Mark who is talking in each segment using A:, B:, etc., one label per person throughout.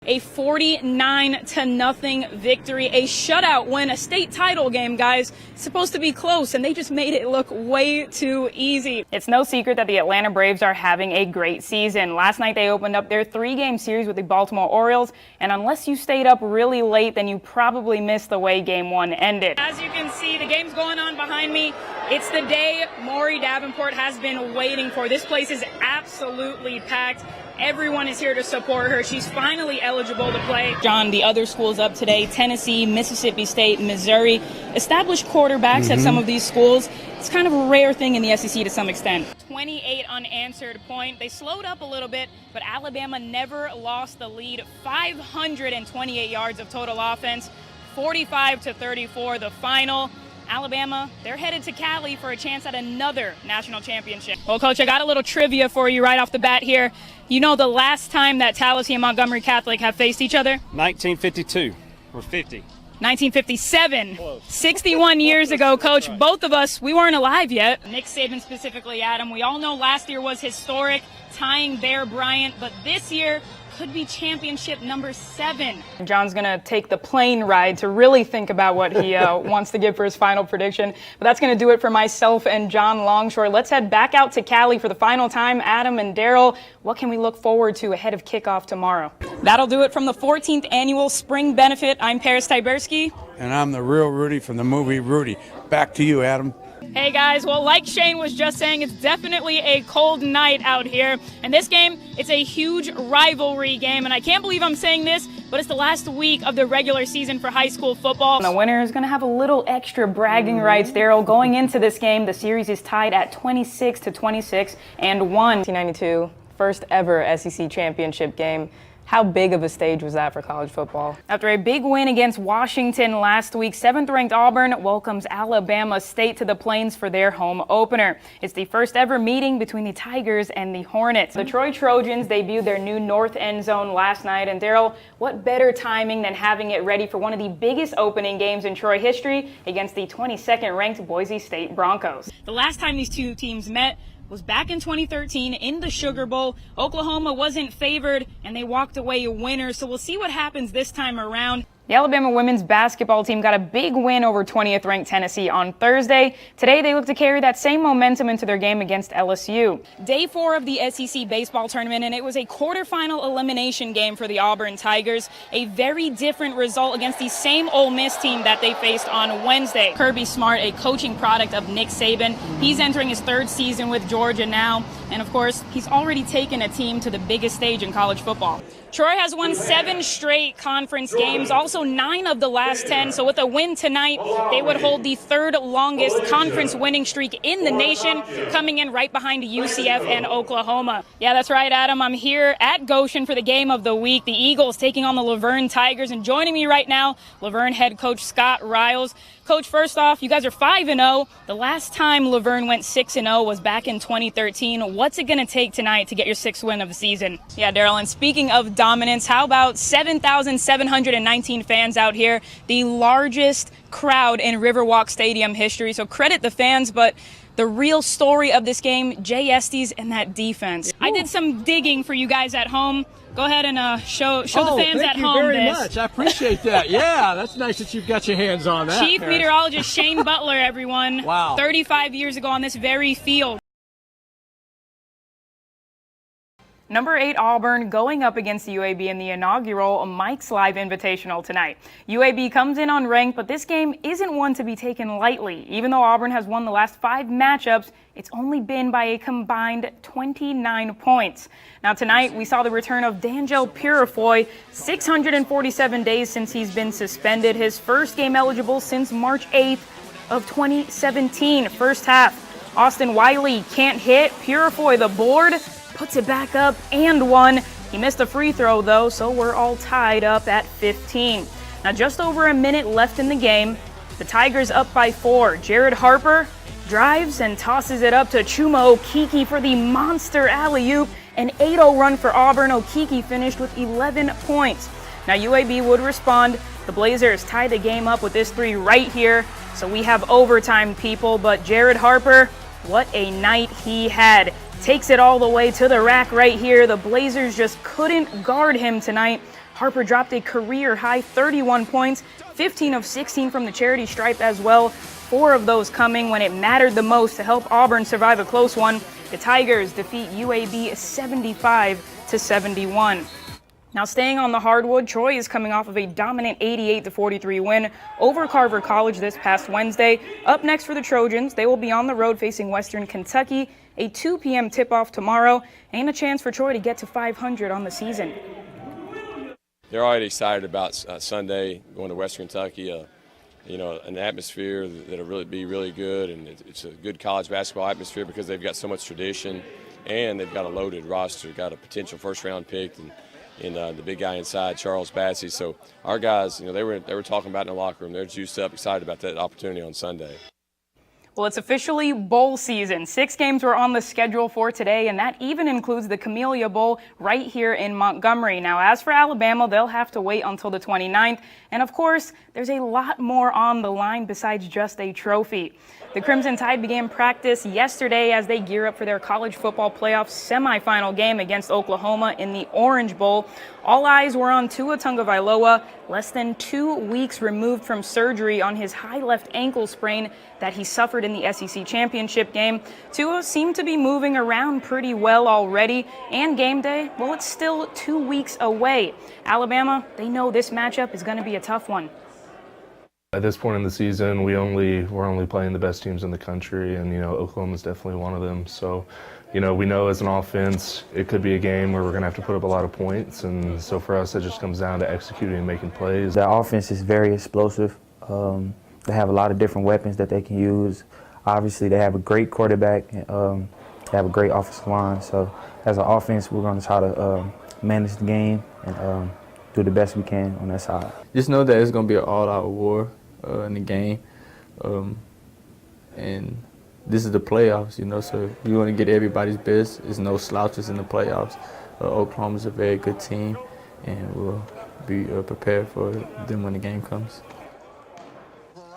A: a 49-0 victory, a shutout win, a state title game, guys. It's supposed to be close, and they just made it look way too easy. It's no secret that the Atlanta Braves are having a great season. Last night they opened up their 3-game series with the Baltimore Orioles, and unless you stayed up really late, then you probably missed the way Game 1 ended. As you can see, the game's going on behind me. It's the day Maury Davenport has been waiting for. This place is absolutely packed. Everyone is here to support her. She's finally eligible to play. John, the other schools up today, Tennessee, Mississippi State, Missouri, established quarterbacks at some of these schools. It's kind of a rare thing in the SEC to some extent. 28 unanswered point. They slowed up a little bit, but Alabama never lost the lead. 528 yards of total offense, 45-34 the final. Alabama, they're headed to Cali for a chance at another national championship. Well, Coach, I got a little trivia for you right off the bat here. You know the last time that Tallahassee and Montgomery Catholic have faced each other?
B: 1952 or 50.
A: 1957.
B: Close.
A: 61 years ago, Coach. Right. Both of us, we weren't alive yet. Nick Saban specifically, Adam. We all know last year was historic, tying Bear Bryant, but this year could be championship number 7. John's going to take the plane ride to really think about what he wants to give for his final prediction. But that's going to do it for myself and John Longshore. Let's head back out to Cali for the final time. Adam and Daryl, what can we look forward to ahead of kickoff tomorrow? That'll do it from the 14th Annual Spring Benefit. I'm Paris Tyburski.
C: And I'm the real Rudy from the movie Rudy. Back to you, Adam.
A: Hey guys, well, like Shane was just saying, it's definitely a cold night out here. And this game, it's a huge rivalry game. And I can't believe I'm saying this, but it's the last week of the regular season for high school football. The winner is going to have a little extra bragging rights, Daryl. Going into this game, the series is tied at 26-26 and won. 1992, first ever SEC championship game. How big of a stage was that for college football? After a big win against Washington last week, 7th-ranked Auburn welcomes Alabama State to the Plains for their home opener. It's the first ever meeting between the Tigers and the Hornets. The Troy Trojans debuted their new north end zone last night. And Daryl, what better timing than having it ready for one of the biggest opening games in Troy history against the 22nd-ranked Boise State Broncos. The last time these two teams met was back in 2013 in the Sugar Bowl. Oklahoma wasn't favored, and they walked away winners, so we'll see what happens this time around. The Alabama women's basketball team got a big win over 20th-ranked Tennessee on Thursday. Today, they look to carry that same momentum into their game against LSU. Day 4 of the SEC baseball tournament, and it was a quarterfinal elimination game for the Auburn Tigers. A very different result against the same Ole Miss team that they faced on Wednesday. Kirby Smart, a coaching product of Nick Saban. He's entering his 3rd season with Georgia now. And, of course, he's already taken a team to the biggest stage in college football. Troy has won 7 straight conference games, also 9 of the last 10. So with a win tonight, they would hold the 3rd longest conference winning streak in the nation, coming in right behind UCF and Oklahoma. Yeah, that's right, Adam. I'm here at Goshen for the game of the week. The Eagles taking on the Laverne Tigers. And joining me right now, Laverne head coach Scott Riles. Coach, first off, you guys are 5-0. The last time Laverne went 6-0 was back in 2013. What's it going to take tonight to get your 6th win of the season? Yeah, Daryl, and speaking of dominance, how about 7,719 fans out here, the largest crowd in Riverwalk Stadium history. So credit the fans, but the real story of this game, Jay Estes and that defense. I did some digging for you guys at home. Go ahead and show the fans at home
D: Thank you very much. I appreciate that. Yeah, that's nice that you've got your hands on that.
A: Chief Meteorologist Shane Butler, everyone.
D: Wow.
A: 35 years ago on this very field. Number 8 Auburn going up against UAB in the inaugural Mike's Live Invitational tonight. UAB comes in unranked, but this game isn't one to be taken lightly. Even though Auburn has won the last 5 matchups, it's only been by a combined 29 points. Now tonight, we saw the return of D'Angelo Purifoy, 647 days since he's been suspended. His first game eligible since March 8th of 2017. First half, Austin Wiley can't hit. Purifoy, the board, puts it back up and one. He missed a free throw, though, so we're all tied up at 15. Now, just over a minute left in the game. The Tigers up by 4. Jared Harper drives and tosses it up to Chuma Okeke for the monster alley-oop. An 8-0 run for Auburn. Okeke finished with 11 points. Now, UAB would respond. The Blazers tied the game up with this 3 right here. So we have overtime, people. But Jared Harper, what a night he had. Takes it all the way to the rack right here. The Blazers just couldn't guard him tonight. Harper dropped a career-high 31 points, 15 of 16 from the charity stripe as well, 4 of those coming when it mattered the most to help Auburn survive a close one. The Tigers defeat UAB 75-71. Now staying on the hardwood, Troy is coming off of a dominant 88-43 win over Carver College this past Wednesday. Up next for the Trojans, they will be on the road facing Western Kentucky, a 2 p.m. tip-off tomorrow, and a chance for Troy to get to 500 on the season.
E: They're already excited about Sunday going to Western Kentucky. An atmosphere that'll really be really good, and it's a good college basketball atmosphere because they've got so much tradition, and they've got a loaded roster, got a potential first-round pick, and the big guy inside, Charles Bassey. So our guys, they were talking about it in the locker room. They're juiced up, excited about that opportunity on Sunday.
A: Well, it's officially bowl season. 6 games were on the schedule for today, and that even includes the Camellia Bowl right here in Montgomery. Now, as for Alabama, they'll have to wait until the 29th. And, of course, there's a lot more on the line besides just a trophy. The Crimson Tide began practice yesterday as they gear up for their college football playoff semifinal game against Oklahoma in the Orange Bowl. All eyes were on Tua Tagovailoa, less than 2 weeks removed from surgery on his high left ankle sprain that he suffered in the SEC championship game. Tua seemed to be moving around pretty well already, and game day, well, it's still 2 weeks away. Alabama, they know this matchup is going to be a tough one.
F: At this point in the season, we're only playing the best teams in the country, and Oklahoma's definitely one of them. So, we know as an offense, it could be a game where we're going to have to put up a lot of points, and so for us, it just comes down to executing and making plays.
G: The offense is very explosive. They have a lot of different weapons that they can use. Obviously, they have a great quarterback. They have a great offensive line. So, as an offense, we're going to try to manage the game and do the best we can on that side.
H: Just know that it's going to be an all-out war in the game, and this is the playoffs, so you want to get everybody's best. There's no slouches in the playoffs. Oklahoma's a very good team, and we'll be prepared for them when the game comes.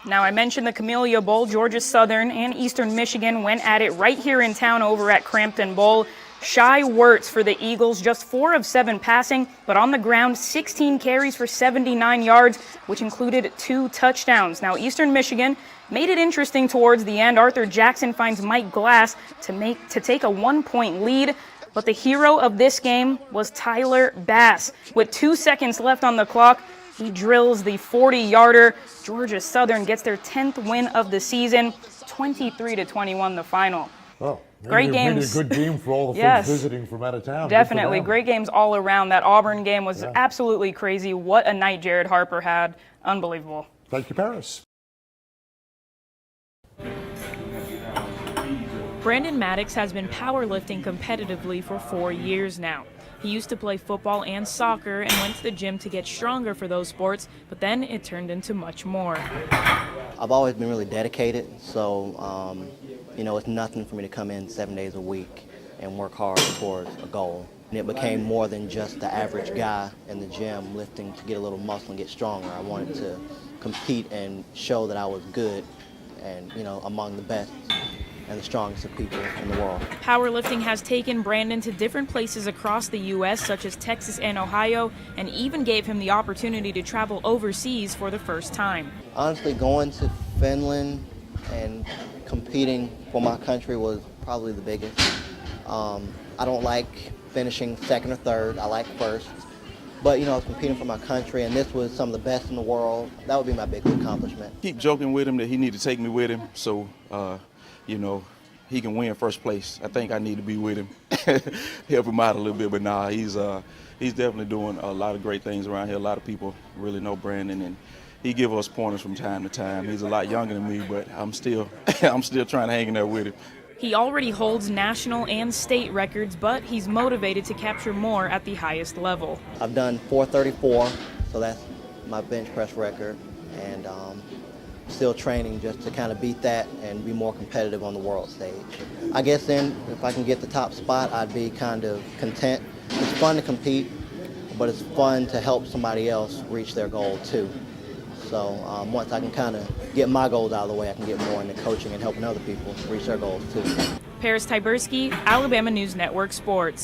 A: Now, I mentioned the Camellia Bowl. Georgia Southern and Eastern Michigan went at it right here in town over at Crampton Bowl. Shy Wirtz for the Eagles, just 4 of 7 passing, but on the ground, 16 carries for 79 yards, which included 2 touchdowns. Now, Eastern Michigan made it interesting towards the end. Arthur Jackson finds Mike Glass to take a 1-point lead, but the hero of this game was Tyler Bass. With 2 seconds left on the clock, he drills the 40-yarder. Georgia Southern gets their 10th win of the season, 23-21 the final.
I: Oh,
A: great games.
I: Maybe a good game for all the
A: Yes.
I: folks visiting from out of town.
A: Definitely. Great games all around. That Auburn game was absolutely crazy. What a night Jared Harper had. Unbelievable.
I: Thank you, Paris.
A: Brandon Maddox has been powerlifting competitively for 4 years now. He used to play football and soccer and went to the gym to get stronger for those sports, but then it turned into much more.
J: I've always been really dedicated, so it's nothing for me to come in 7 days a week and work hard towards a goal. And it became more than just the average guy in the gym lifting to get a little muscle and get stronger. I wanted to compete and show that I was good and, among the best and the strongest of people in the world.
A: Powerlifting has taken Brandon to different places across the U.S., such as Texas and Ohio, and even gave him the opportunity to travel overseas for the first time.
J: Honestly, going to Finland and competing for my country was probably the biggest. I don't like finishing second or third. I like first. But, I was competing for my country, and this was some of the best in the world. That would be my biggest accomplishment.
K: Keep joking with him that he need to take me with him, so he can win first place. I think I need to be with him, help him out a little bit. But he's definitely doing a lot of great things around here. A lot of people really know Brandon, and he gives us pointers from time to time. He's a lot younger than me, but I'm still trying to hang in there with him.
A: He already holds national and state records, but he's motivated to capture more at the highest level.
J: I've done 434, so that's my bench press record, and still training just to kind of beat that and be more competitive on the world stage. I guess then if I can get the top spot, I'd be kind of content. It's fun to compete, but it's fun to help somebody else reach their goal too. So once I can kind of get my goals out of the way, I can get more into coaching and helping other people reach their goals too.
A: Paris Tyburski, Alabama News Network Sports.